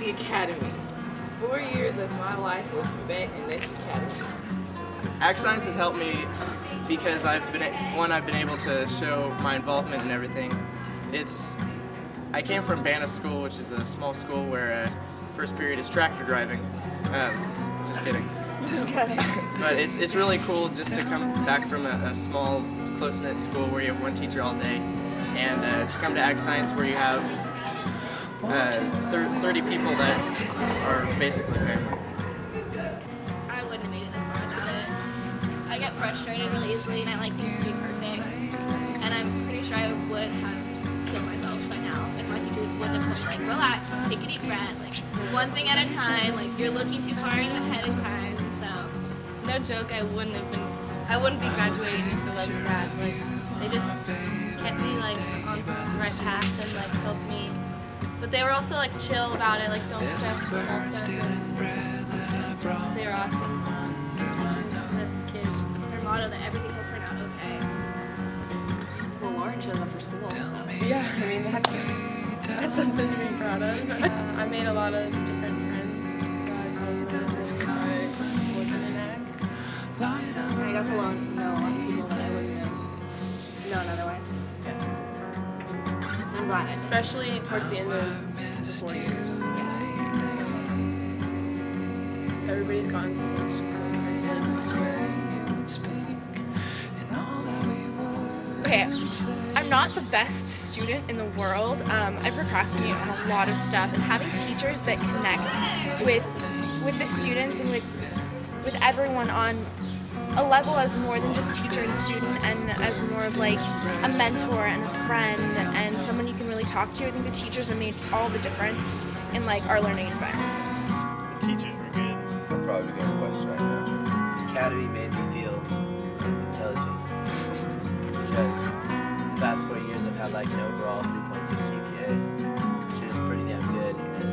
The academy. 4 years of my life was spent in this academy. Ag Science has helped me because I've been able to show my involvement in everything. I came from Banna School, which is a small school where first period is tractor driving. Just kidding. But it's really cool just to come back from a small, close-knit school where you have one teacher all day, and to come to Ag Science where you have 30 people that are basically family. I wouldn't have made it this far without it. I get frustrated really easily, and I like things to be perfect. And I'm pretty sure I would have killed myself by now if my teachers wouldn't have told me, like, relax, take a deep breath, like, one thing at a time, like, you're looking too far ahead in time, so. No joke, I wouldn't be graduating if it wasn't that. Like, they just kept me, like, on the right path and, like, helped me. But they were also, like, chill about it, like, don't stress the small stuff, and they were awesome teachers, the kids. Their motto that everything will turn out okay. Well, Lauren shows up for school, so. Yeah, I mean, that's something to be proud of. I made a lot of different friends that I probably wouldn't have made if I wasn't in ag. I got to know a lot of people that I wouldn't have known otherwise. Yes. I'm glad I did. Especially towards the end of the 4 years. Everybody's gotten so much closer, I feel like, this year. Okay, I'm not the best student in the world. I procrastinate on a lot of stuff, and having teachers that connect with the students and with everyone on a level as more than just teacher and student, and as more of like a mentor and a friend and someone you can really talk to. I think the teachers have made all the difference in like our learning environment. The teachers were good. I'll probably be going west right now. The academy made me feel intelligent because the past 4 years I've had like an overall 3.6 GPA, which is pretty damn good. And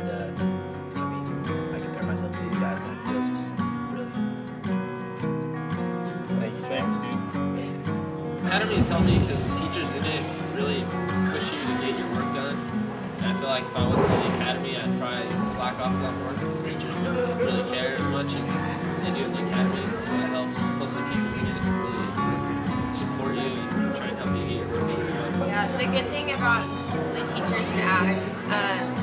I mean, I compare myself to these guys and I feel just brilliant. Thank you, Thanks, James. dude. Academy has helped me because the teachers in it really push you to get your work done. And I feel like if I wasn't in the academy, I'd probably slack off a lot more because the teachers don't really care as much as they do in the academy. So that helps. Plus the people in it really support you and try and help you get your work done. Yeah, the good thing about the teachers in ag,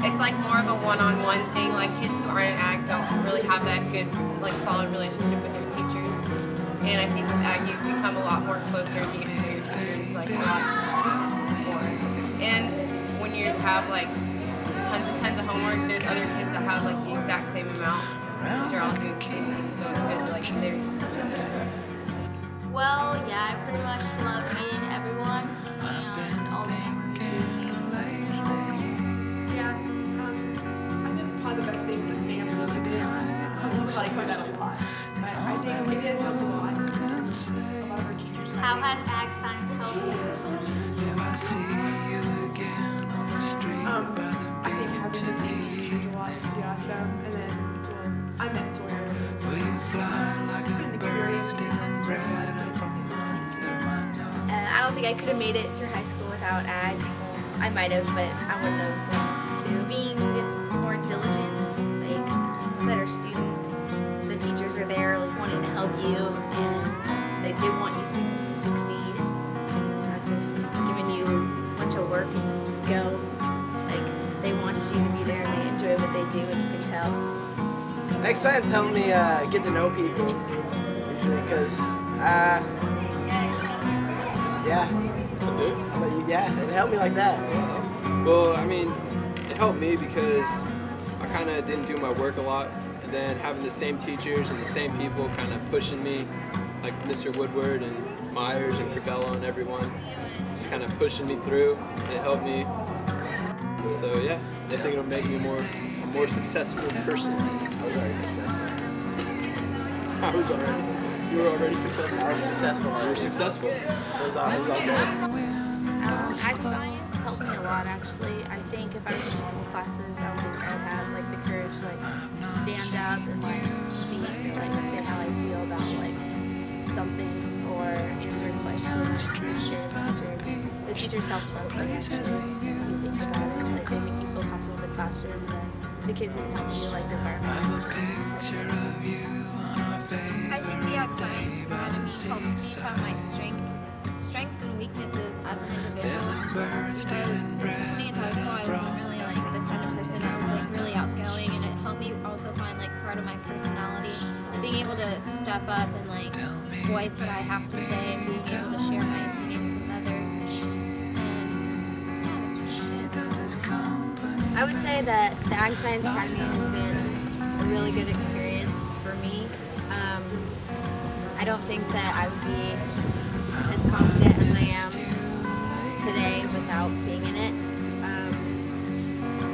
it's like more of a one-on-one thing. Like kids who aren't in ag don't really have that good, like solid relationship with their teachers. And I think with ag you become a lot more closer and you get to know your teachers like a lot more. And when you have like tons of homework, there's other kids that have like the exact same amount because you're all doing the same thing. So it's good to like be there to help each other. Well, yeah, I pretty much love meeting everyone and all the memories we made. So that's pretty cool. Yeah, I think probably the best thing is the family we did. We probably cover that a lot, but I think it has helped a lot. A lot of our teachers. How has Ag Science helped you? I think having the same teachers a lot is pretty awesome. And then I met Sawyer later. It's been an experience. I don't think I could have made it through high school without ag. I might have, but I wouldn't have. To being more diligent, like better student. The teachers are there, like wanting to help you, and they want you to succeed. Not just giving you a bunch of work and just go. Like they want you to be there, and they enjoy what they do, and you can tell. Ag Science helped me get to know people, usually, because, yeah. That's it? How about you? Yeah, it helped me like that. Well, I mean, it helped me because I kind of didn't do my work a lot, and then having the same teachers and the same people kind of pushing me, like Mr. Woodward and Myers and Crivello and everyone, just kind of pushing me through. It helped me. So yeah, I think it'll make me a more successful person. I was already successful. You were already successful? I was successful. You were successful. So it was all good. Ag Science helped me a lot, actually. I think if I was in normal classes, I don't think I would have like the courage to like stand up and like speak or like say how I feel about like something or answer a question. I'm scared of the teacher. The teachers help mostly, actually. When you think about it, like they make you feel comfortable in the classroom, and then the kids didn't help me, like the environment. I think the Ag Science Academy helped me find my strengths and weaknesses as an individual. Because coming into high school, I wasn't really like the kind of person that was like really outgoing, and it helped me also find like part of my personality, being able to step up and like voice what I have to say, and being able to share my opinions with others. And yeah, that's pretty much it. I would say that the Ag Science Academy has been a really good experience for me. I don't think that I would be as confident as I am today without being in it.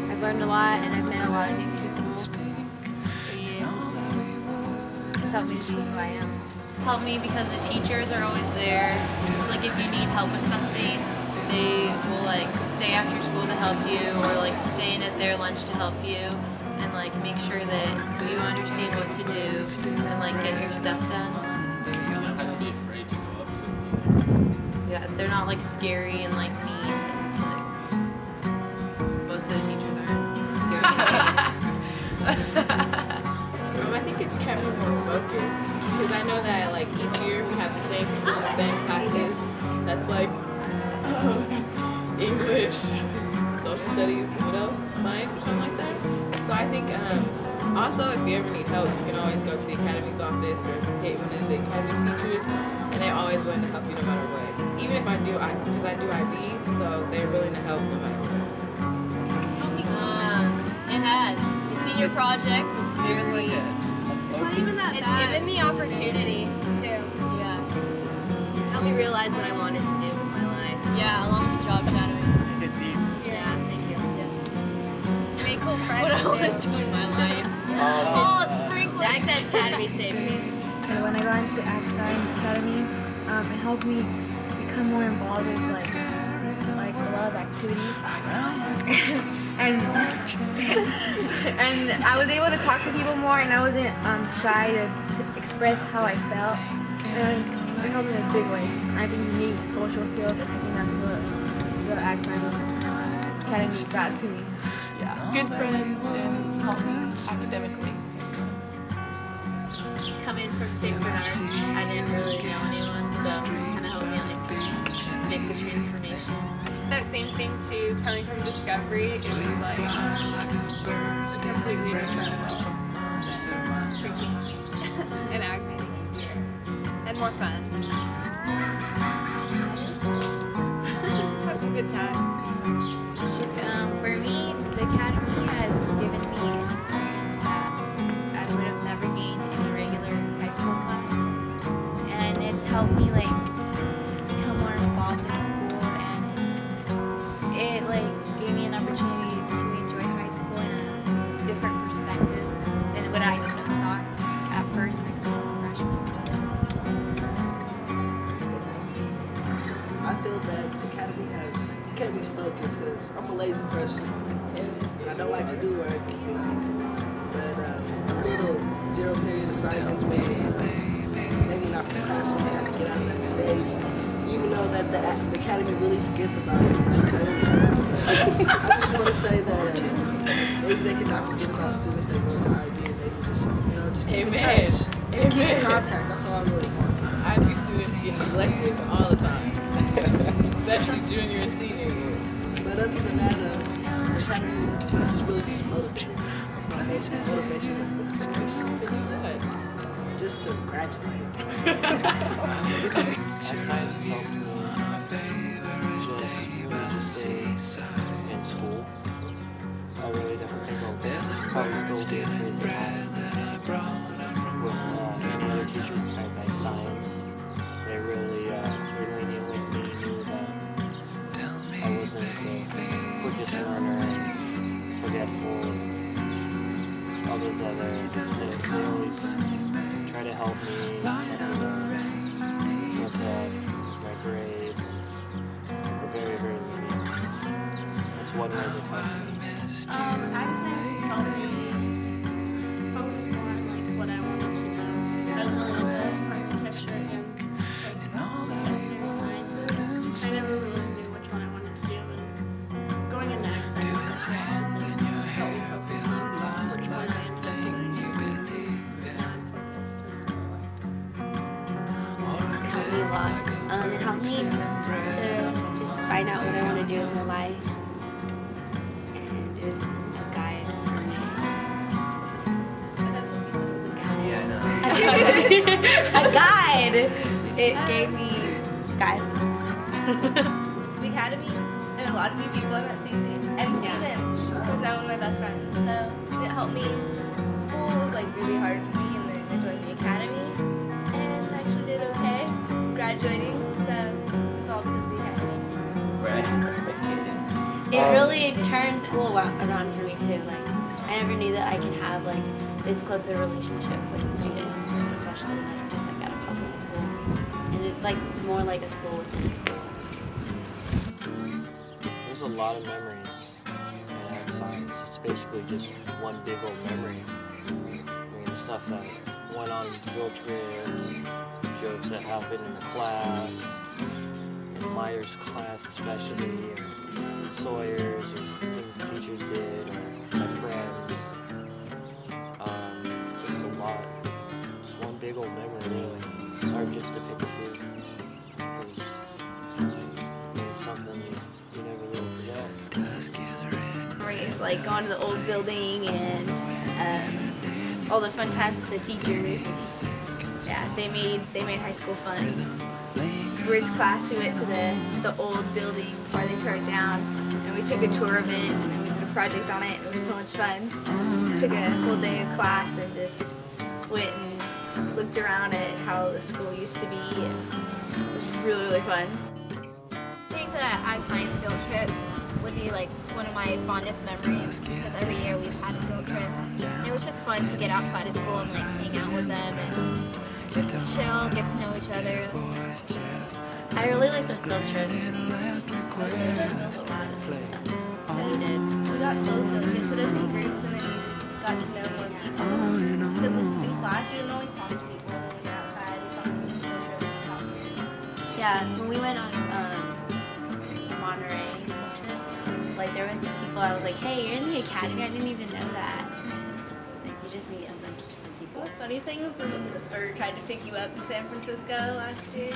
I've learned a lot and I've met a lot of new people, and it's helped me to be who I am. It's helped me because the teachers are always there. It's like if you need help with something, they will like stay after school to help you, or like stay in at their lunch to help you, and like make sure that you understand what to do and like get your stuff done. You don't have to be afraid to go up to people. Yeah, they're not like scary and like mean. And it's like most of the teachers aren't scary. I think it's kept me more focused because I know that like each year we have the same people in the same classes. That's like English, social studies, what else? Science or something like that. So I think also if you ever need help, you can always go to the academy's office or hit one of the academy's teachers, and they're always willing to help you no matter what. Even if because I do IB, so they're willing to help no matter what. It has. The senior project was very. It's given me opportunity too. Yeah. Helped me realize what I wanted to do with my life. Yeah, along with the job shadowing. Get deep. Yeah, thank you. Yes. Made cool friends. What I want too. to do in my life. Oh, sprinkle. The Ag Science Academy saved me. And when I got into the Ag Science Academy, it helped me become more involved with like a lot of activities. and I was able to talk to people more, and I wasn't shy to express how I felt. And it helped me in a big way. I think you need social skills, and I think that's what the Ag Science Academy brought to me. Yeah, good friends and it's helped me academically. Coming from St. Bernard's, I didn't really know anyone, so it kind of helped me like make the transformation. That same thing too, coming from Discovery, it was like a completely different world. And Ag made it easier and more fun. Had some good times. For me, the academy has given me an experience that I would have never gained in a regular high school class, and it's helped me like become more involved in school, and it like gave me an opportunity to enjoy high school in a different perspective than what I would have thought at first, like when I was a freshman. I feel that the academy has kept me focused because I'm a lazy person and I don't like to do work, you know. But the little zero period assignments made me not procrastinate, have to get out of that stage. Even though that the academy really forgets about me, like, that really hurts. But I just want to say that maybe they cannot forget about students that go to IB and maybe just, you know, just keep in touch. Just keep in contact, that's all I really want. IB students get neglected all the time, especially junior and senior year. But other than that, the academy just really just motivated me. It's my motivation and inspiration. To do what? Just to graduate. Ag Science has helped me just stay in school. I really don't think I'll probably still be at Tracy High with any other teacher besides like science. They really were lenient with me, knew that I wasn't the quickest learner and forgetful. All those they always try to help me, let me know what's up, my grades, and we're very, very lenient. That's one way they've helped me. Ag Science has helped me focus more on like what I wanted to do. I was really into architecture and like veterinary sciences. I never really knew which one I wanted to do, and going into Ag Science was helped because it helped me focus on lot. It helped me to just find out what I want to do with my life, and it was a guide for me. That's what you said was a guide. Yeah, I know. A guide. It gave me guidance. The academy and a lot of new people I met, Cece and Steven, who's now one of my best friends. So it helped me. School was like really hard for me, and then I joined the academy and actually did okay, graduating. So it's all because of the academy. It really turned school around for me too. Like I never knew that I can have like this closer relationship with students, especially like just like at a public school, and it's like more like a school within a school. There's a lot of memories in ag science. It's basically just one big old memory. I mean, stuff that went on in field trips, jokes that happened in the class, in Myers' class especially, or Sawyer's, or things the teachers did, or my friends. Just a lot. It's one big old memory, really. It's hard just to pick a few, because it's something you never really forget. Memories like going to the old building and all the fun times with the teachers. Yeah, they made high school fun. Words class, we went to the old building before they tore it down, and we took a tour of it, and then we did a project on it. It was so much fun. Just took a whole day of class and just went and looked around at how the school used to be. And it was really, really fun. I think that ag science field trips would be like one of my fondest memories because every year we've had a field trip. And it was just fun to get outside of school and like hang out with them and just chill, get to know each other. I really like the field trips. There's a lot of stuff that we did. We got closer. They put us in groups, and then we just got to know more people. Because in class, you didn't always talk to people. When we were outside, we talked to some field trips and talked to them. Yeah, when we went on Monterey field trip, like there was some people I was like, hey, you're in the academy, I didn't even know that. Like you just meet a bunch of different people. The funny thing is when Bird tried to pick you up in San Francisco last year.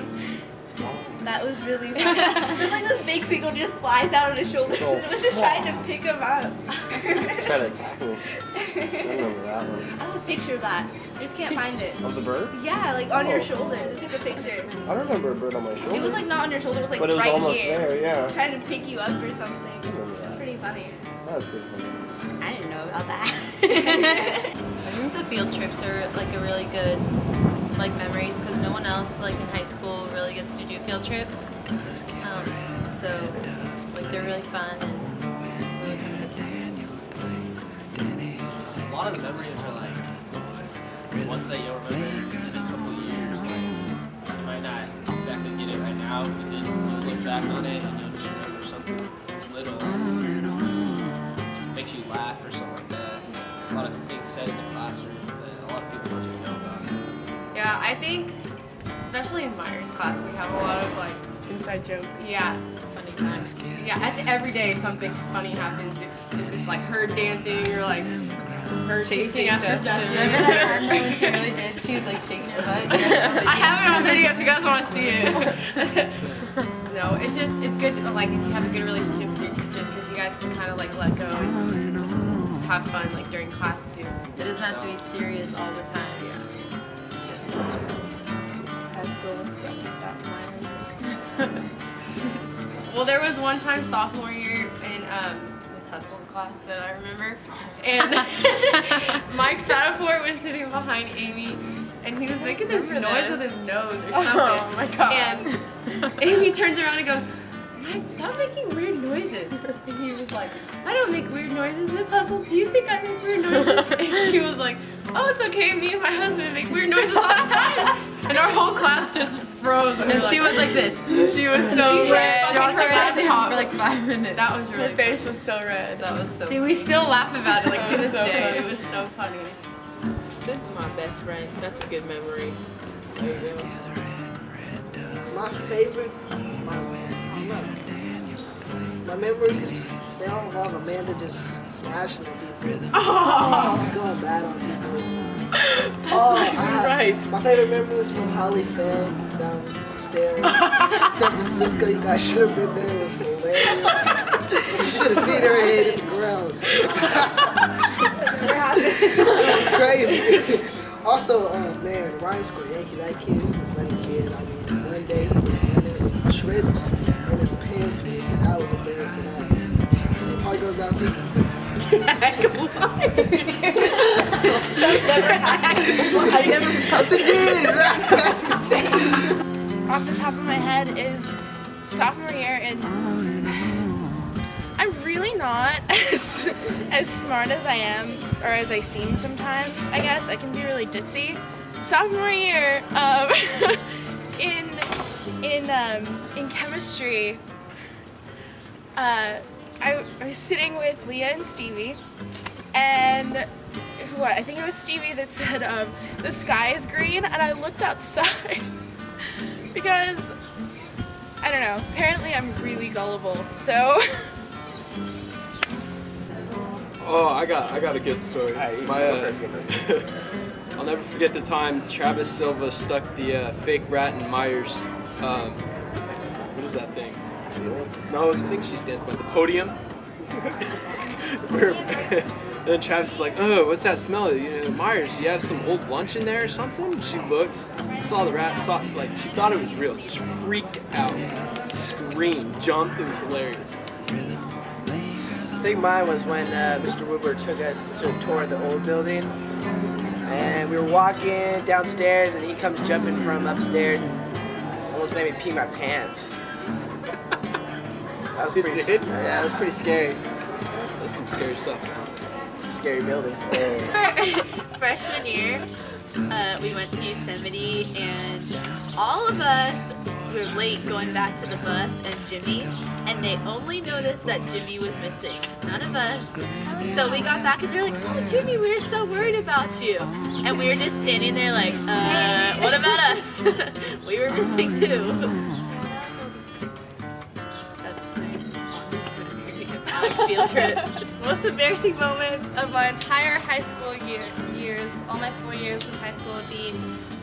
That was really fun. There's like this big seagull just flies out on his shoulders and it was just trying to pick him up. Trying to attack me. I remember that one. I have a picture of that. I just can't find it. Of the bird? Yeah, like on your shoulders. I took a picture. I don't remember a bird on my shoulder. It was like not on your shoulder, it was like but it was right almost here. there, yeah. It was trying to pick you up or something. It's pretty funny. That's pretty funny. I didn't know about that. I think the field trips are like a really good like memories because no one else like in high school really gets to do field trips. So like they're really fun and we always have a good time. A lot of the memories are like ones that you'll remember in a couple years. Like you might not exactly get it right now, but then you'll look back on it and you'll just remember something little makes you laugh or something like that. A lot of things said in the classroom that a lot of people don't even know about. Yeah, I think, especially in Myers' class, we have a lot of like inside jokes. Yeah. Funny times. Yeah, every day something funny happens. If it's like her dancing or like her chasing after Justin. Remember that one when she really did? She was like shaking her butt. I have it on video if you guys want to see it. No, it's just, it's good, like, if you have a good relationship with your teachers because you guys can kind of, like, let go and just have fun, like, during class, too. It doesn't have to be serious all the time. Yeah. High school and stuff like that, Myers. Well, there was one time sophomore year in Miss Hutzel's class that I remember, and Mike Spadafort was sitting behind Amy, and he was making this noise with his nose or something. Oh my god. And Amy turns around and goes, Mike, stop making weird noises. And he was like, I don't make weird noises, Miss Hustle. Do you think I make weird noises? And she was like, oh, it's okay. Me and my husband make weird noises all the time. And our whole class just froze. And she was like this. She was so red. Dropped her laptop for like 5 minutes. That was really Her face was so red. That was so See, we still laugh about it like to this So day. funny. It was so funny. This is my best friend. That's a good memory. There you go. My favorite, my memories, they all involve Amanda just smashing at people. Oh. Just going bad on people. That's not even right. My favorite memory was when Holly fell down stairs. San Francisco, you guys should have been there. It was hilarious. You should have seen her head in the ground. It was crazy. Also, man, Ryan Skoryanki, that kid is a funny kid. I mean, one day he was running and tripped and his pants ripped. That was embarrassing. The part goes out to I never Off the top of my head is sophomore year, and I'm really not as smart as I am, or as I seem sometimes, I guess. I can be really ditzy. Sophomore year, in chemistry, I was sitting with Leah and Stevie, and I think it was Stevie that said, the sky is green, and I looked outside because, I don't know, apparently I'm really gullible, so. Oh, I got a good story. Go first. I'll never forget the time Travis Silva stuck the fake rat in Myers. What is that thing? No, I think she stands by the podium. Then Travis is like, oh, what's that smell? Myers, you have some old lunch in there or something? She looks, saw the rat, she thought it was real, just freaked out, screamed, jumped, it was hilarious. I think mine was when Mr. Woodward took us to a tour of the old building, and we were walking downstairs, and he comes jumping from upstairs, almost made me pee my pants. That was pretty. Yeah, that was pretty scary. That's some scary stuff, man. It's a scary building. Freshman year, we went to Yosemite, and all of us were late going back to the bus and Jimmy, and they only noticed that Jimmy was missing. None of us. So we got back and they're like, oh, Jimmy, we were so worried about you. And we were just standing there like, what about us? We were missing too. That's my field trips. Most embarrassing moment of my entire high school years, all my 4 years of high school, would be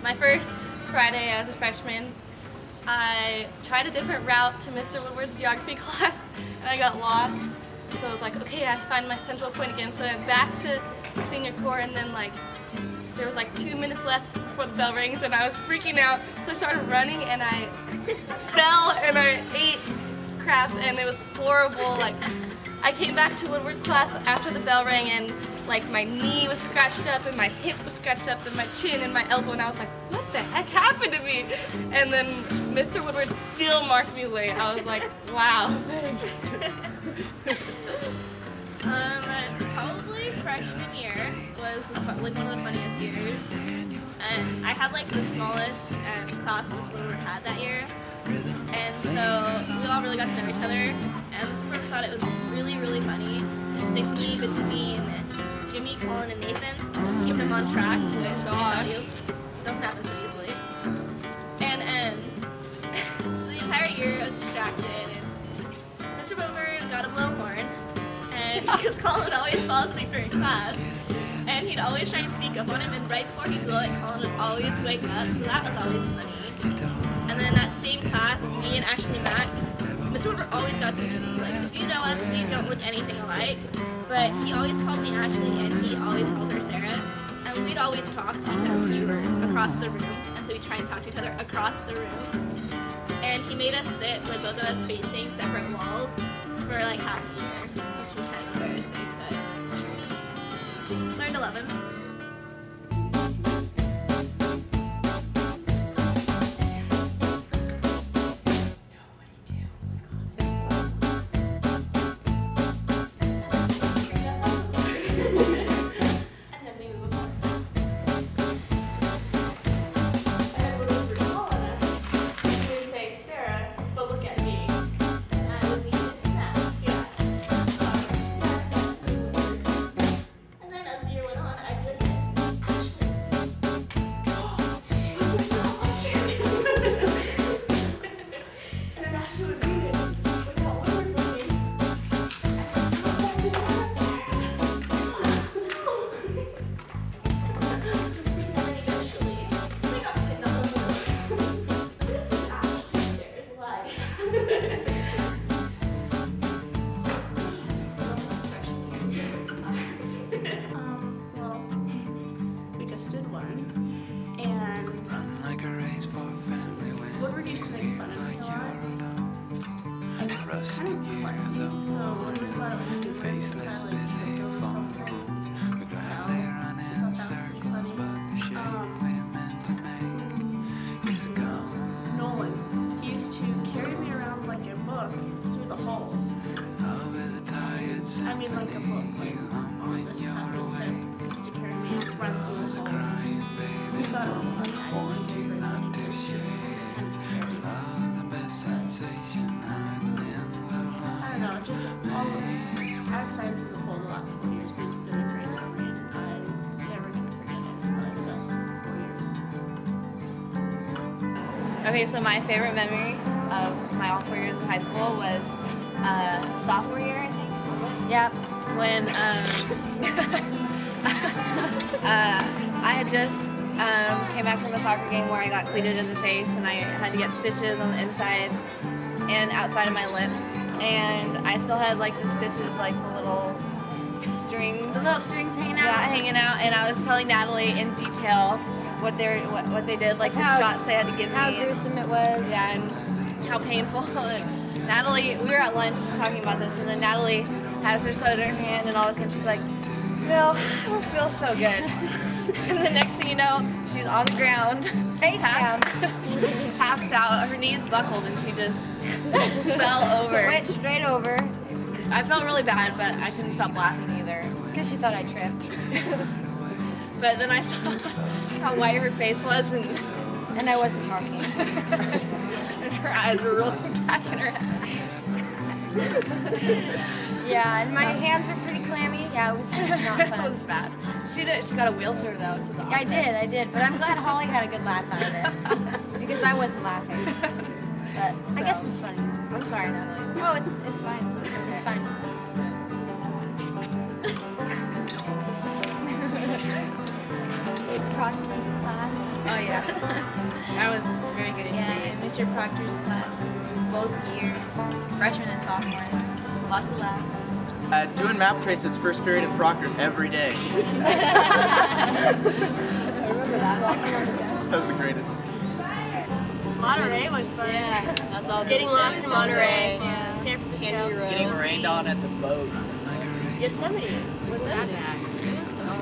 my first Friday as a freshman. I tried a different route to Mr. Woodward's geography class, and I got lost. So I was like, okay, I have to find my central point again. So I went back to senior corps, and then there was 2 minutes left before the bell rings, and I was freaking out. So I started running, and I fell, and I ate crap, and it was horrible. I came back to Woodward's class after the bell rang, and my knee was scratched up, and my hip was scratched up, and my chin and my elbow, and I was like, what the heck happened to me? And then Mr. Woodward still marked me late. I was like, wow, thanks. Probably freshman year was one of the funniest years. And I had the smallest class Miss Woodward had that year. And so we all really got to know each other. And Miss Woodward thought it was really, really funny to stick me between Jimmy, Colin, and Nathan to keep them on track, which doesn't happen so easily. And so the entire year I was distracted. And Mr. Woodward got a blowhorn, and because Colin would always fall asleep during class, and he'd always try and sneak up on him, and right before he'd blow it, Colin would always wake up, so that was always funny. And then that same class, me and Ashley Mack, Mr. Woodward always got some jokes. If you know us, we don't look anything alike, but he always called me Ashley, and he always called her Sarah. And we'd always talk because we were across the room, and so we'd try and talk to each other across the room. And he made us sit with both of us facing separate walls for half a year, which was kind of embarrassing, but learned to love him. was funny. I didn't think it was very funny because it was kind of scary. I don't know, just all of ag science as a whole the last 4 years has been a great memory, and I'm never going to forget it. It's probably the best 4 years. Okay, so my favorite memory of my all 4 years of high school was sophomore year, I think, was it? Yep. When I had just came back from a soccer game where I got cleated in the face and I had to get stitches on the inside and outside of my lip. And I still had like the stitches, like the little strings. The little strings hanging out? Yeah, hanging out. And I was telling Natalie in detail what they did, like the shots they had to give me. How gruesome it was. Yeah, and how painful. And Natalie, we were at lunch talking about this, and then Natalie has her soda in her hand, and all of a sudden she's like, I don't feel so good. And the next thing you know, she's on the ground, face down, passed out, her knees buckled, and she just fell over. Went straight over. I felt really bad, but I couldn't stop laughing either. Because she thought I tripped. But then I saw how white her face was, and I wasn't talking. And her eyes were rolling back in her head. Yeah, and my hands were pretty clammy. Yeah, it was not fun. It was bad. She got a wheelchair though to the office. Yeah, I did. But I'm glad Holly had a good laugh out of it. Because I wasn't laughing. But I guess it's funny. I'm sorry, Natalie. Oh, it's fine. It's fine. Proctor's class. Oh yeah. That was very good experience. Yeah, Mr. Proctor's class. Both years. Freshman and sophomore. Lots of laughs. Doing map traces first period in Proctor's every day. I remember that. That was the greatest. Monterey was fun. Yeah, that's awesome. Getting lost in Monterey. Yeah. San Francisco. Getting rained on at the boats. Yosemite. Was that bad?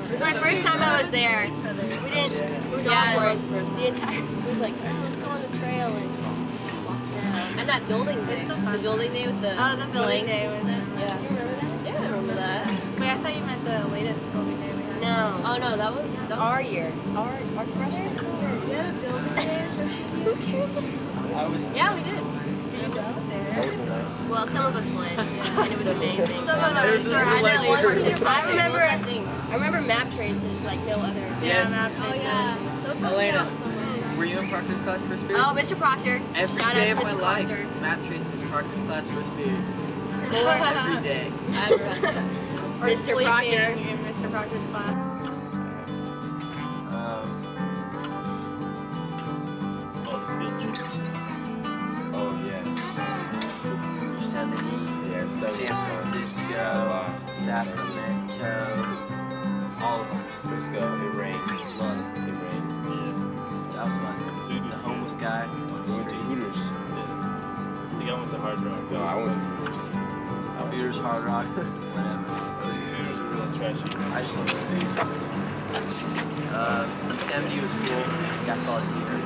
It was my first time I was there. We didn't. It was awkward. The entire. It was like, let's go on the trail and just walk down. And that building day. The building day with the. Oh, the building day was. Yeah. Do you remember that? Yeah, I remember that. Wait, I thought you meant the latest building day we had. No. Oh no, that was our year. Our freshman year. We had a building day. Who cares? Yeah, we did. Did you go? Well, some of us went, and it was amazing. Some of us. I remember map traces like no other. Yes. Map traces. Elena, were you in Proctor's class first period? Oh, Mr. Proctor. Every Shout day out of to my Mr. life, Proctor. map traces, Proctor's class first period. Every day. Mr. Proctor. In Mr. Proctor's class. Oh yeah. Yosemite, Yeah, San Francisco, Sacramento, all of them. Frisco, it rained. Love. It rained. That was fun. The homeless guy. We went to Hooters. I think I went to Hard Rock. No, I went to Hooters. Hooters, Hard Rock, whatever. Hooters is real trashy. I just love the food. Yosemite was cool. I think I saw a deer.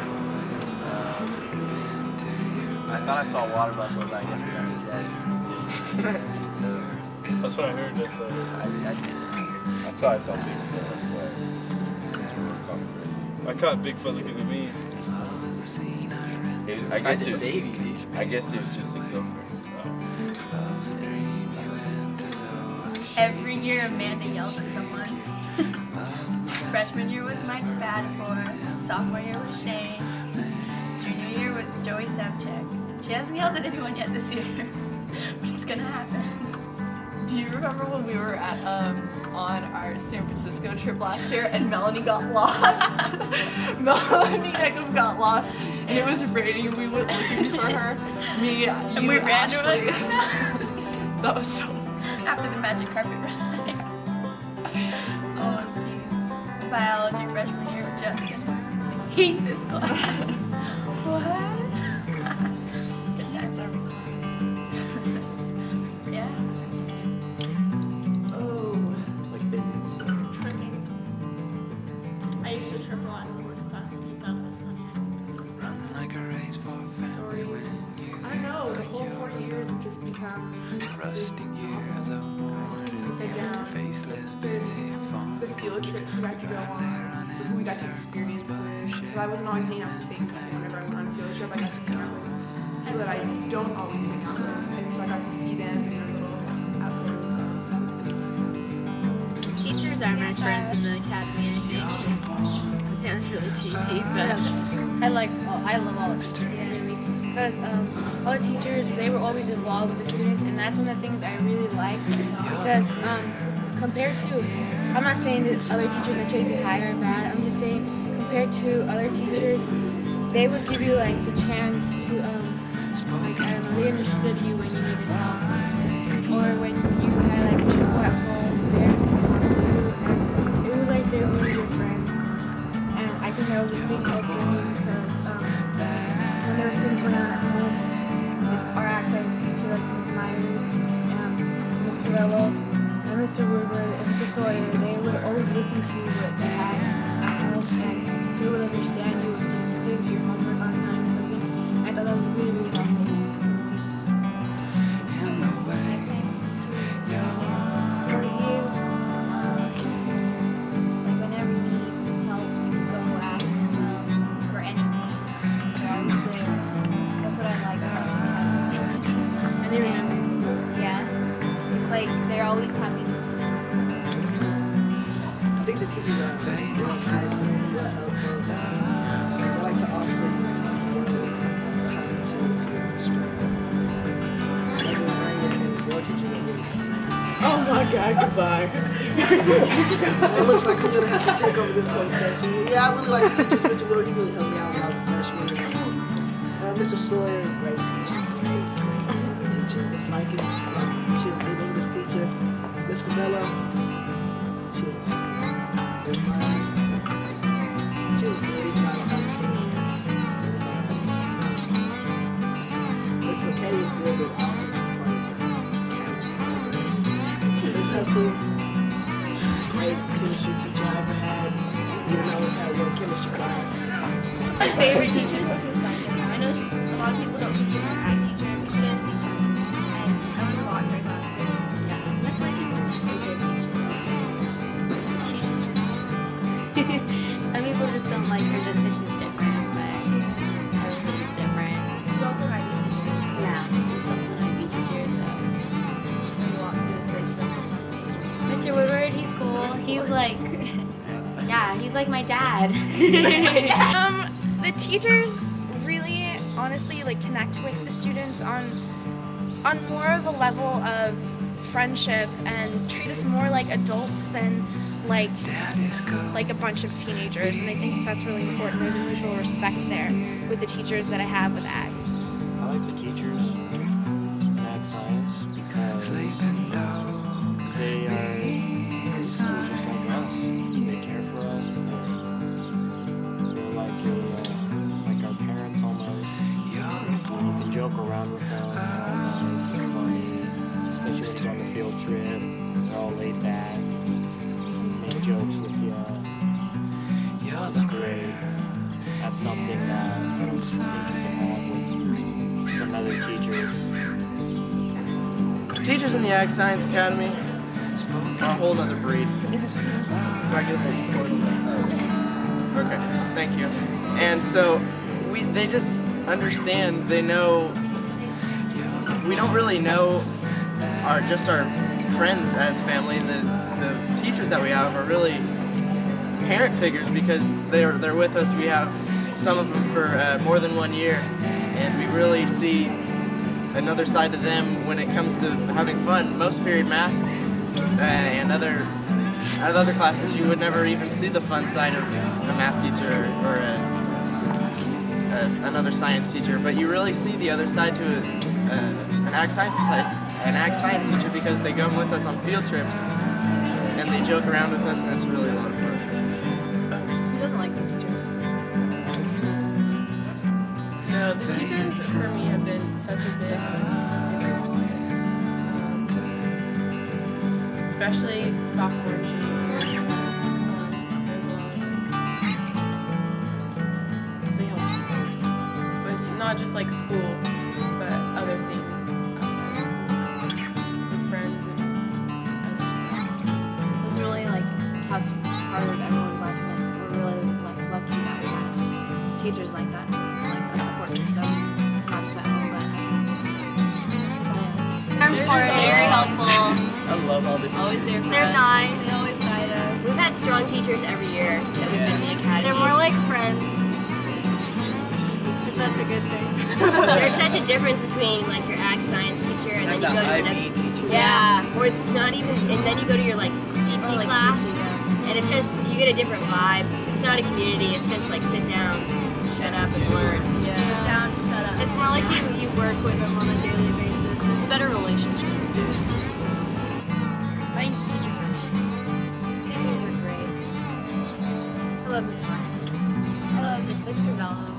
I thought I saw a water buffalo, but I guess they don't exist in Yosemite, so That's what I heard. That's what I heard. I didn't. I thought I saw Bigfoot, but it's really kind of crazy. I caught Bigfoot looking at me. I Tried guess to it was, save you, dude. I guess it was just a gopher. Every year Amanda yells at someone. Freshman year was Mike Spadafor. Sophomore year was Shane. Junior year was Joey Sevchek. She hasn't yelled at anyone yet this year, but it's gonna happen. Do you remember when we were at on our San Francisco trip last year and Melanie got lost? Melanie Eckham got lost and it was raining. We went looking for her. Me, you, And we ran to Ashley. it. That was so. After the magic carpet ride. Oh jeez. Biology freshman year with Justin. Hate this class. What? Good times. Every class. Yeah. Oh, like favorites. Tripping. I used to trip a lot in the words class and you thought it was funny. I didn't think it was funny. Stories. I don't know, the whole 4 years have just become I sit down, just been the field trips we got to go on. who we got to experience with. Because I wasn't always hanging out with the same people. Whenever I went on a field trip, I got to hang out with people that I don't always hang out with. And so I got to see them in their little outgoing selves. So that was pretty awesome. Teachers are my friends in the academy, I think. It sounds really cheesy, but I love all the teachers, really. Because all the teachers, they were always involved with the students, and that's one of the things I really liked. Because compared to, I'm not saying that other teachers at Tracy High are bad, I'm just saying compared to other teachers, they would give you like the chance to, like, I don't know, they understood you when you needed help. Or when you had like trouble at home, they actually talked to you. And it was like they were really your friends. And I think that was a big help for me because when there was things going on at home, our ag science teacher, like Ms. Myers, Ms. Carello, and Mr. Woodward, and Mr. Sawyer, they would always listen to what you had at home, and they would understand you if you couldn't do your homework on time or something. I thought that was really, really helpful for the teachers. Ag science teachers, they want to support you. Like whenever you need help, you can go ask for anything. They're always there. That's what I like about the academy. And they remember you. Yeah. It's like they're always happy to see you. I think the teachers are real nice and real helpful. They like to offer, you know, one way time or two if you're struggling. Other than that, and the girl teachers are really sexy. Oh my God, goodbye. It looks like I'm gonna have to take over this whole session. Yeah, I really like the teachers. Mr. Willard, he really helped me out when I was a freshman. Mr. Sawyer, great teacher, great teacher. Miss Likey, she was a good English teacher. Miss Camilla, she was awesome. Miss Myers, she was good, even though I don't have to say it. It's all right. Miss McKay was good, but I don't think she's part of the academy. Miss Hessel, greatest chemistry teacher I ever had, even though we had one chemistry class. my favorite teacher is Mrs. Lincoln. I know a lot of people don't consider her ag teacher, but she is teacher. And I learned a lot from her. So yeah, Miss Lincoln is a good teacher. She's just some people just don't like her just because she's different, but everybody's different. She's also an IB teacher. Yeah, she's also an IB teacher, so there's a lot to do with her. She does it on stage. Mr. Woodward, he's cool. He's like, yeah, he's like my dad. The teachers really honestly like connect with the students on more of a level of friendship and treat us more like adults than like a bunch of teenagers, and I think that's really important. There's a mutual respect there with the teachers that I have with ag. I like the teachers in ag science because they are basically just like us. They care for us. They're like our parents almost. And you can joke around with them. They're all nice and funny. Especially when you go on the field trip. They're all laid back. Make jokes with you. It's great. That's something that I don't think you can have with some other teachers. Teachers in the Ag Science Academy are a whole nother breed. Do I get that? Okay, thank you. And so they just understand, they know, we don't really know our friends as family. The teachers that we have are really parent figures because they're with us. We have some of them for more than 1 year, and we really see another side to them when it comes to having fun. Most period math and other classes, you would never even see the fun side of a math teacher or another science teacher, but you really see the other side to an ag science teacher because they come with us on field trips and they joke around with us, and it's really a lot of fun. Who doesn't like the teachers? No, the teachers for me have been such a big impact. Especially sophomore and junior year. There's a lot of they help me with not just like school, but other things outside of school, with friends and other stuff. It's really like tough part of everyone's life, and we're really like lucky that we had teachers like that, just like a support system, not just at home, but at school. Teachers are very helpful. I love all the teachers. Always there for They're us. nice. They always guide us. We've had strong teachers every year that we've been in the academy. They're more like friends. If that's a good thing. There's such a difference between like your ag science teacher and then you go to another teacher. Yeah, or not even, and then you go to your like CP class, and it's just you get a different vibe. It's not a community. It's just like sit down, shut up, and learn. Yeah. Sit down, shut up. It's more like you work with them on a daily basis. It's a better relationship. I think teachers are amazing. Teachers are great. I love Miss Myers. I love Mr. Bello.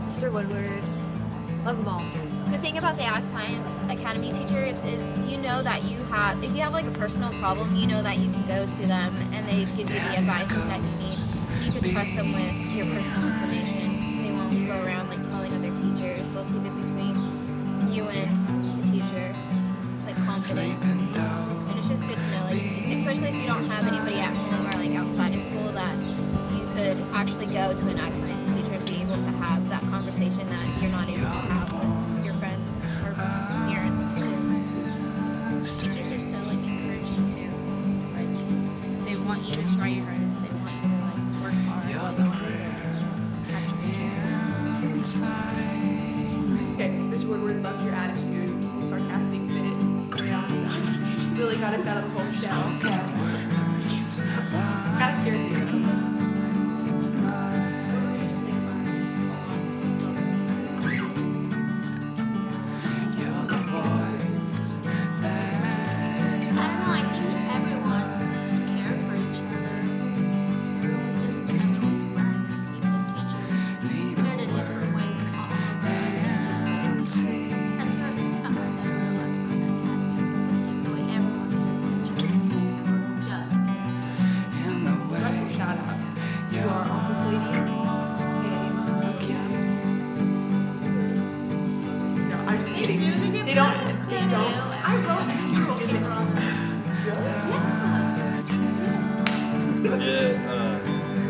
Mr. Woodward. Love them all. The thing about the Ag Science Academy teachers is you know that if you have like a personal problem, you know that you can go to them and they give you the advice that you need. You can trust them with your personal information. They won't go around like telling other teachers. They'll keep it between you and the teacher. It's like confident. And it's just good to know, like, especially if you don't have anybody at home or like outside of school, that you could actually go to an Ag Science teacher and be able to have that conversation that you're not able to have with your friends or parents too. Teachers are so like encouraging too. Like they want you to try your hardest. They want you to like work hard. They want you to capture your chance. Okay, Mr. Woodward loves your attitude, sarcastic bit, very awesome. Really got us out of the whole shell. Kind of scared me though.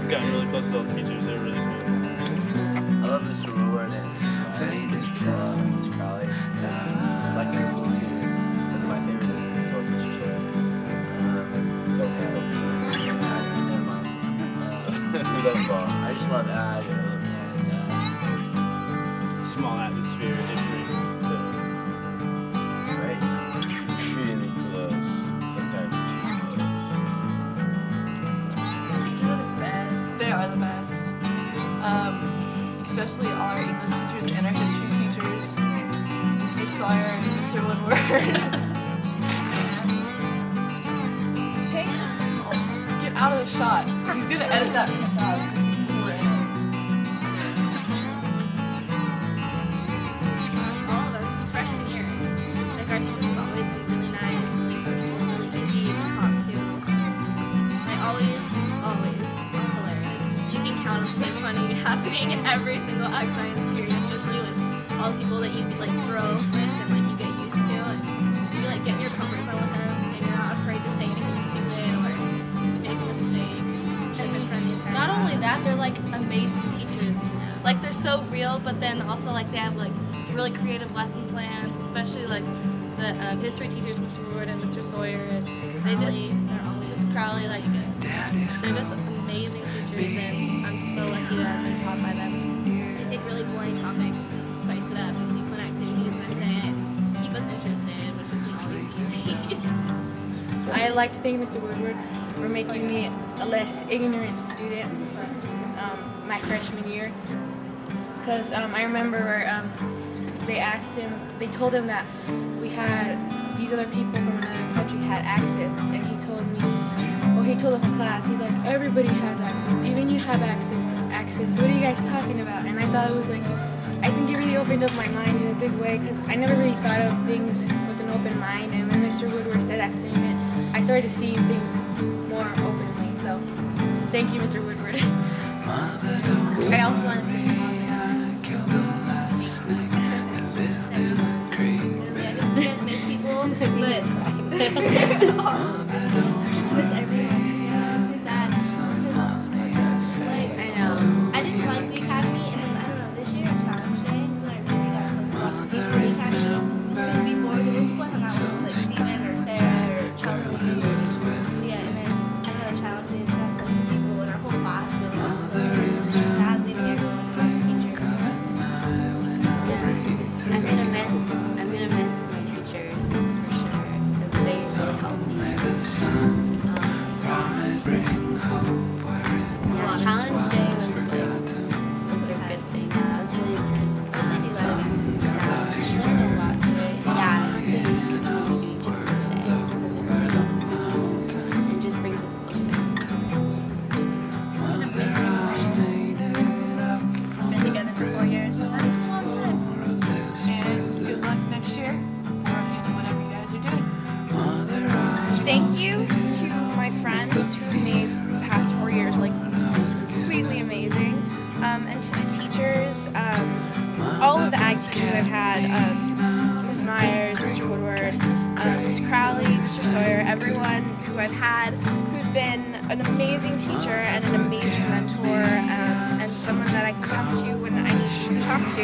Gotten really close to all the teachers. They're really cool. I love Mr. Woodward and Miss Myers and Miss Crowley. Yeah, it's like in school too. But my favorite is Mr. Sawyer. Never mind. Who doesn't ball? I just love ag and small atmosphere it brings to grace. Really close. Sometimes too They are the best. Especially all our English teachers and our history teachers. Mr. Sawyer and Mr. Woodward. Get out of the shot. He's gonna edit that piece out. All of us, it's freshman year. Like our teachers have always been really nice, really personal, really easy to talk to. They always are hilarious. You can count on something funny happening in every single Ag Science period, especially with all the people that you like grow with and like you get used to, and you like get in your comfort zone with them, and you're not afraid to say anything stupid or make a mistake. They've been friendly the entire Not time. only that, they're like amazing teachers. Like they're so real, but then also like they have like really creative lesson plans, especially like the history teachers, Mr. Woodward and Mr. Sawyer. They just, Mr. Crowley, like they're just amazing teachers, and I'm so lucky to have been taught by them. They take really boring topics and spice it up and do fun activities and then keep us interested, which isn't always easy. I like to thank Mr. Woodward for making me a less ignorant student my freshman year. Because I remember where they told him that we had these other people from another country had accents, and he told the whole class, he's like, everybody has accents, even you have accents. What are you guys talking about? And I thought it was like, I think it really opened up my mind in a big way, because I never really thought of things with an open mind, and when Mr. Woodward said that statement, I started to see things more openly. So thank you, Mr. Woodward. I also want to thank You guys miss people, but miss everyone. It's just sad. and to the teachers, all of the ag teachers I've had, Ms. Myers, Mr. Woodward, Ms. Crowley, Mr. Sawyer, everyone who I've had who's been an amazing teacher and an amazing mentor, and someone that I can come to when I need to talk to.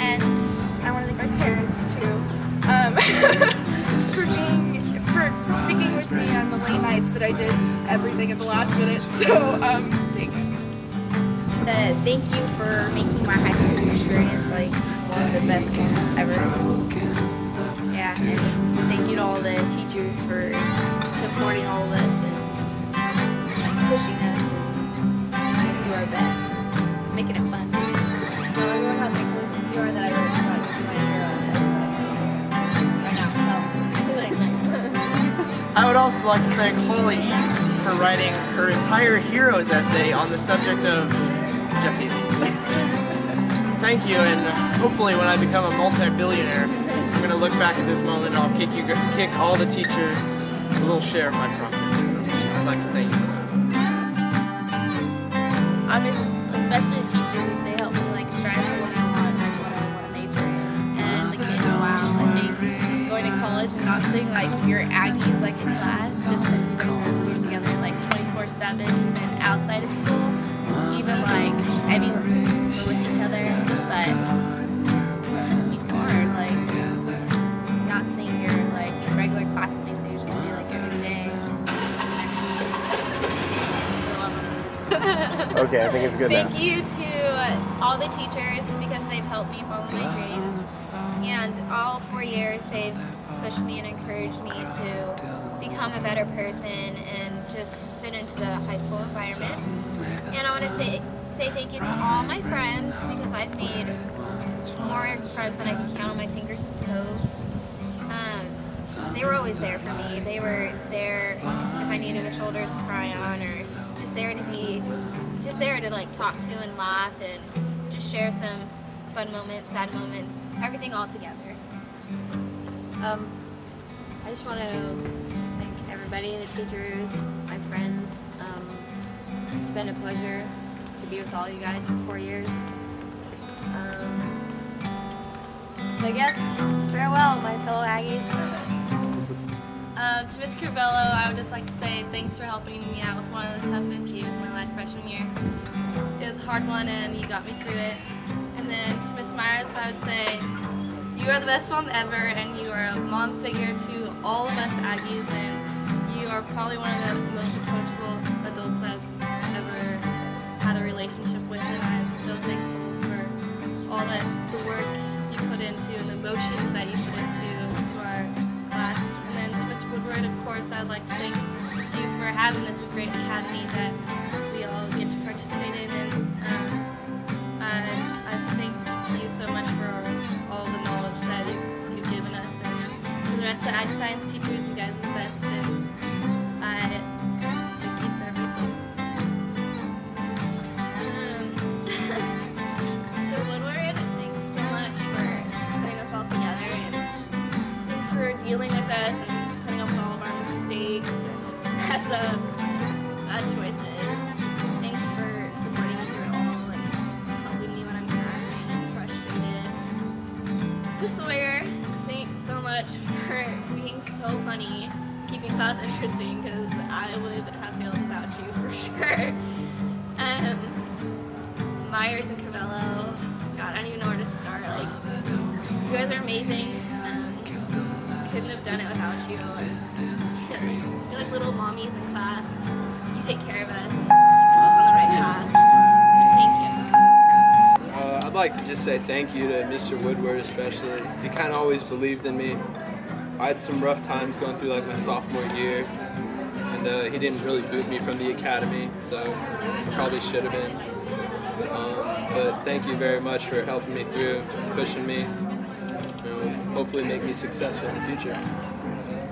And I want to thank my parents too for sticking with me on the late nights that I did everything at the last minute. So thanks. Thank you for making my high school experience like one of the best ones ever. Yeah, and thank you to all the teachers for supporting all of us and like pushing us and making us do our best, making it fun. Tell everyone how thankful you are that I wrote about you for my heroes. I would also like to thank Holly Eaton for writing her entire Heroes essay on the subject of Jeff Healy. Thank you, and hopefully when I become a multi-billionaire, I'm going to look back at this moment and I'll kick all the teachers a little share of my profits. So I'd like to thank you for that. Especially teachers, they help me like strive for what I want and what I want to major in. And the kids, wow, I think going to college and not seeing like your Aggies like in class just because you guys are together like 24/7, even outside of school, even like anywhere we're with each other. But it's just be hard, like not seeing your like regular classmates that you just see like every day. Okay, I think it's good Thank now. you to all the teachers because they've helped me follow my dreams. And all 4 years they've pushed me and encouraged me to become a better person and just fit into the high school environment. And I want to say thank you to all my friends because I've made more friends than I can count on my fingers and toes. They were always there for me. They were there if I needed a shoulder to cry on or just there to like talk to and laugh and just share some fun moments, sad moments, everything all together. I just want to thank everybody, the teachers, my friends. It's been a pleasure to be with all you guys for 4 years. So I guess farewell, my fellow Aggies. To Ms. Curvello, I would just like to say thanks for helping me out with one of the toughest years of my life freshman year. It was a hard one and you got me through it. And then to Ms. Myers, I would say you are the best mom ever and you are a mom figure to all of us Aggies and you are probably one of the most approachable adults I've ever had a relationship with, and I'm so thankful for all the work you put into and the emotions that you put into our class. And then to Mr. Woodward, of course, I'd like to thank you for having this great academy that we all get to participate in. And I thank you so much for all the knowledge that you've given us. And to the rest of the Ag Science teachers, you guys are the best. And I thank you for everything. To Woodward, thanks so much for putting us all together. And thanks for dealing with us and putting up with all of our mistakes and mess-ups, bad choices. Thanks for supporting me through it all and helping me when I'm crying and frustrated. To Sawyer, thanks so much for being so funny, keeping class interesting, because I would have failed without you for sure. Myers and Curvello, God, I don't even know where to start. Like, you guys are amazing. Couldn't have done it without you. You're like little mommies in class. You take care of us. You keep us on the right path. Thank you. I'd like to just say thank you to Mr. Woodward especially. He kind of always believed in me. I had some rough times going through like my sophomore year, and he didn't really boot me from the academy, so probably should have been. But thank you very much for helping me through, pushing me, hopefully make me successful in the future.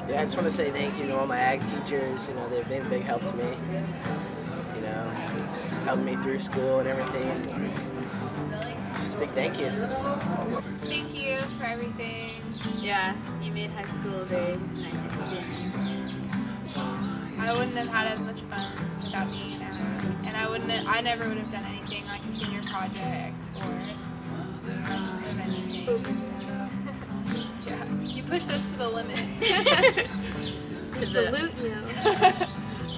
Yeah, I just want to say thank you to all my ag teachers. They've been a big help to me. Helping me through school and everything. Just a big thank you. Thank you for everything. Yeah, you made high school a very nice experience. I wouldn't have had as much fun without being an ag. And I never would have done anything like a senior project or much of anything. Yeah. You pushed us to the limit. To salute you.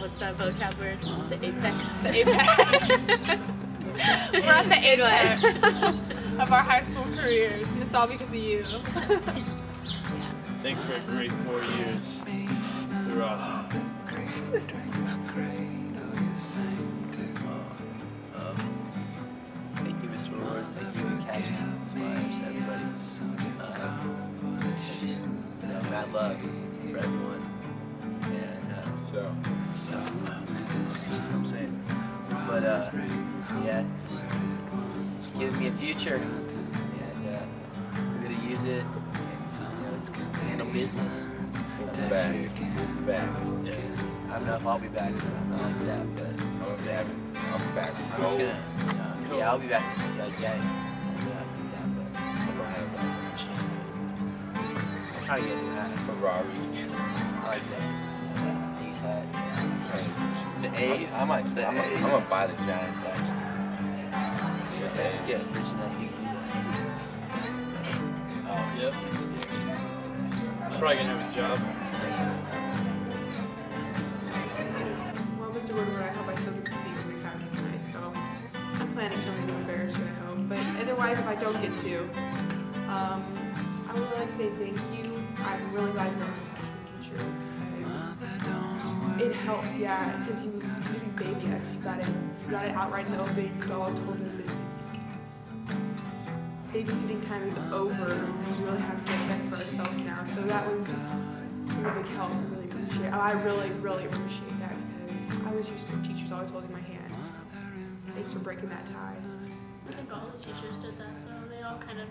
What's that vocab word? The apex. The apex. We're at the apex of our high school careers, and it's all because of you. Thanks for a great 4 years. You were awesome. Thank you, Mr. Ward. Thank you, Academy, Spires, everybody. Just, mad love for everyone. And you know what I'm saying. But yeah, just giving me a future, and we're gonna use it and handle business. Back. Yeah. I don't know if I'll be back. 'Cause I'm not like that, but I'm saying I'll be back. I'm just gonna. Yeah, I'll be back. I'll be back like that, but I'm gonna have that. I'm trying to get a new hat. Ferrari. I like that. That A's hat. I'm trying to get some shoes. The A's. I'm gonna buy the Giants actually. Yeah, rich enough you can do that. Yep. I'm probably gonna have a job. Well, Mr. Woodward, I hope I still get to speak in the academy tonight, so I'm planning something to embarrass you, I hope. But otherwise, if I don't get to, I would like to say thank you. I'm really glad you're a freshman teacher because it helps, yeah, because you baby us. You got it out right in the open. You all told us it's babysitting time is over, and we really have to fend for ourselves now. So that was a really big help. I really appreciate it. I really, really appreciate that because I was used to teachers always holding my hand. So thanks for breaking that tie. I think all the teachers did that though. They all kind of,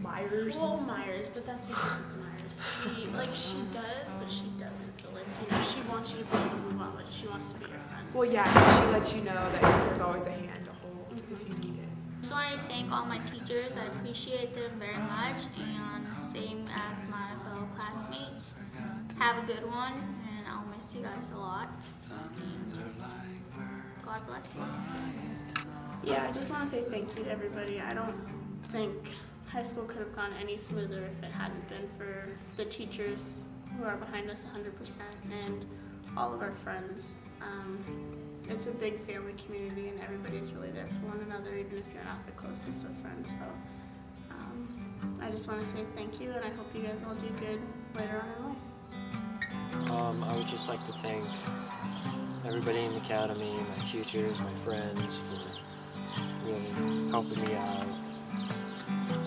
Myers. Well, Myers, but that's because it's Myers. She does, but she doesn't. So she wants you to be able to move on, but she wants to be your friend. Well, yeah, she lets you know that there's always a hand to hold if you need it. So I thank all my teachers. I appreciate them very much, and same as my fellow classmates. Have a good one, and I'll miss you guys a lot. And just God bless you. Yeah, I just want to say thank you to everybody. I don't think high school could have gone any smoother if it hadn't been for the teachers who are behind us 100% and all of our friends. It's a big family community and everybody's really there for one another, even if you're not the closest of friends. So I just want to say thank you, and I hope you guys all do good later on in life. I would just like to thank everybody in the academy, my teachers, my friends for really helping me out.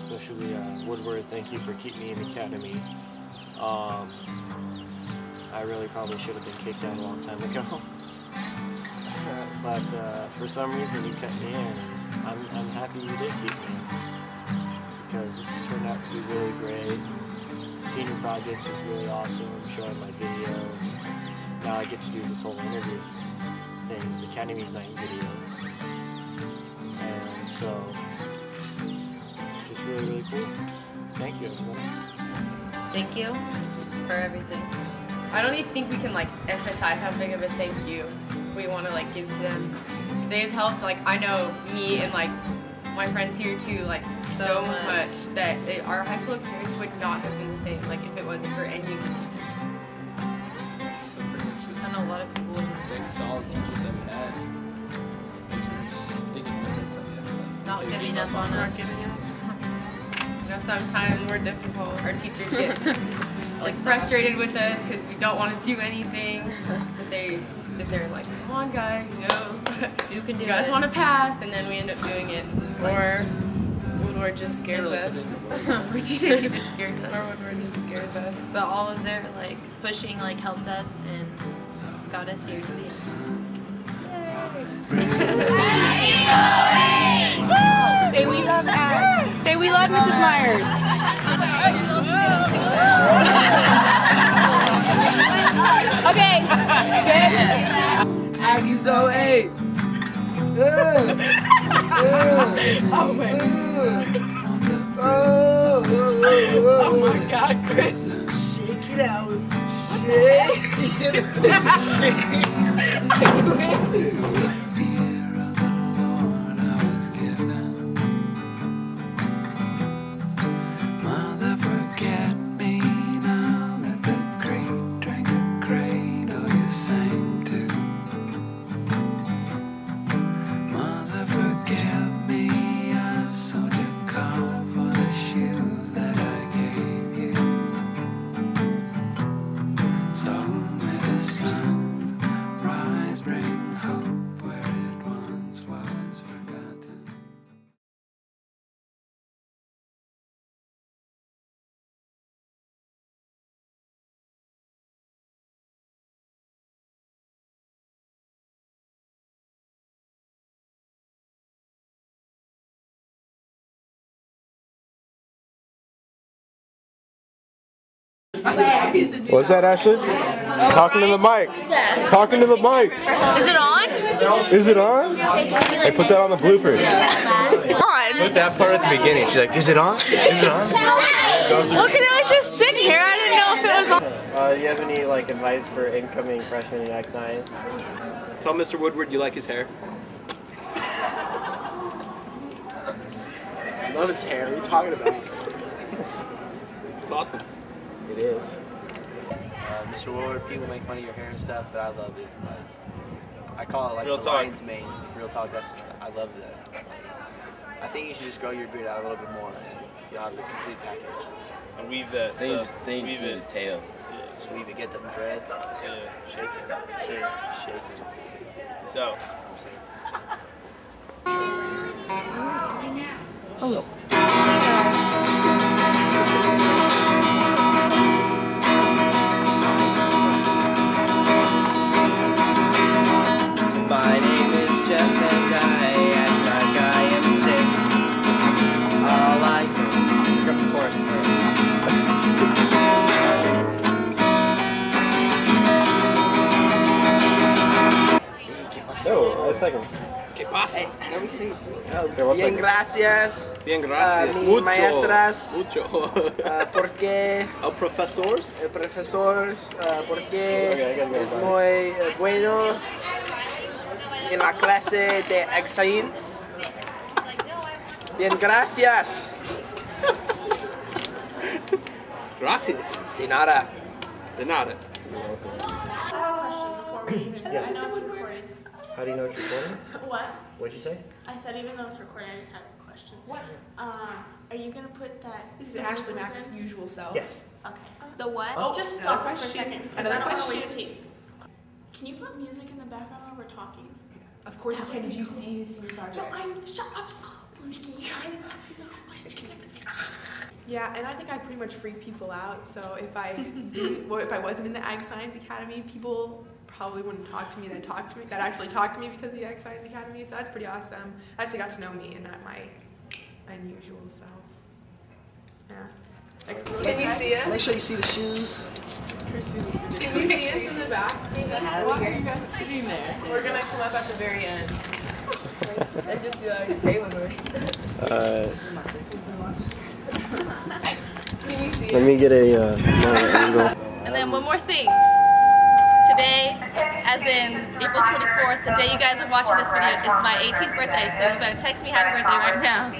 Especially Woodward, thank you for keeping me in the academy. I really probably should have been kicked out a long time ago. But for some reason you kept me in, and I'm happy you did keep me in because it's turned out to be really great. Senior projects was really awesome, showing my video. Now I get to do this whole interview thing, this Academy's Night video. And so it's just really, really cool. Thank you, everybody. Thank you for everything. I don't even think we can emphasize how big of a thank you we want to give to them. They've helped I know me and my friends here too so much that our high school experience would not have been the same if it wasn't for any of the teachers. So pretty much just I know a lot of people would. thanks to all the teachers that we had. Thanks for sticking with us, I guess. Not giving up on us. Sometimes we're difficult. Our teachers get frustrated with us because we don't want to do anything, but they just sit there come on guys, you can do it. You guys want to pass, and then we end up doing it. Or Woodward just scares us. Would you say he just scares us? Or Woodward just scares us. But all of their Pushing helped us and got us here to the end. Say we love Ag. Say we love Mrs. Myers. Okay. Aggies 08. Oh my Oh my God, Chris. Shake it out. Mother, forget me now that the great drank a cradle you sang to. Mother, forgive me, I sold your car for the shoes that I gave you. So may the sun rise, bring hope where it once was forgotten. What's that, Ashley? Talking to the mic. Talking to the mic. Is it on? Is it on? Hey, put that on the bloopers. On. Put that part at the beginning. She's like, is it on? Is it on? Look at I was just sitting here. I didn't know if it was on. Do you have any like advice for incoming freshmen in Ag Science? Tell Mr. Woodward you like his hair. I love his hair. What are you talking about? It's awesome. It is. Mr. Woodward, people make fun of your hair and stuff, but I love it. Like, I call it like Real the talk. lion's mane. Real talk. I love that. I think you should just grow your beard out a little bit more, and you'll have the complete package. And weave that. They stuff. just need a tail. Just weave it, get them dreads. Yeah. Shake it. Sure. Shake it. So. My name is Jeff and I act like I am 6. All I know, of course. No, a second. ¿Qué pasa? Let me see. one Bien, second. gracias. Bien, gracias. Mi Mucho. maestras. Mucho. Porque El profesores. el profesor, porque Okay, I gotta go es back. muy bueno en la clase de Ag Science. Bien, gracias. Gracias. De nada. De nada. I have a question before we even. Yeah. I know it's recorded. How do you know it's recording? What? What'd you say? I said even though it's recorded, I just had a question. What? Are you gonna put that? This is Ashley Mack's usual self. Yeah. Okay. The what? Oh, Just another stop for a question. second. because Another I don't wanna question. waste tape. Can you put music in the background while we're talking? Of course you can. Did you see his senior No, project? shut up, Nikki. I was asking the question. Yeah, and I think I pretty much freak people out. So if I didn't, well, if I wasn't in the Ag Science Academy, people probably wouldn't talk to me. That actually talked to me because of the Ag Science Academy. So that's pretty awesome. I actually got to know me and not my unusual self. Yeah. Can you see us? Make sure you see the shoes. Can you see us in the back? Why are you guys sitting there? We're gonna come up at the very end. And just be like, hey, Woodward. This is my sexy Can you see Let me get a another angle. And then one more thing. Today, as in April 24th, the day you guys are watching this video, is my 18th birthday, so you better text me happy birthday right now.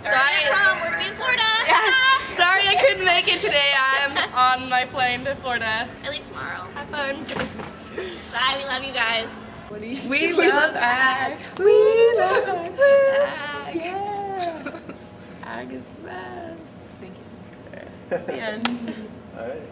Sorry, We're gonna be in Florida. Yes. Sorry I couldn't make it today. I'm on my plane to Florida. I leave tomorrow. Have fun. Bye. We love you guys. We love Ag. We love Ag. Yeah. Ag is the best. Thank you. The end. All right.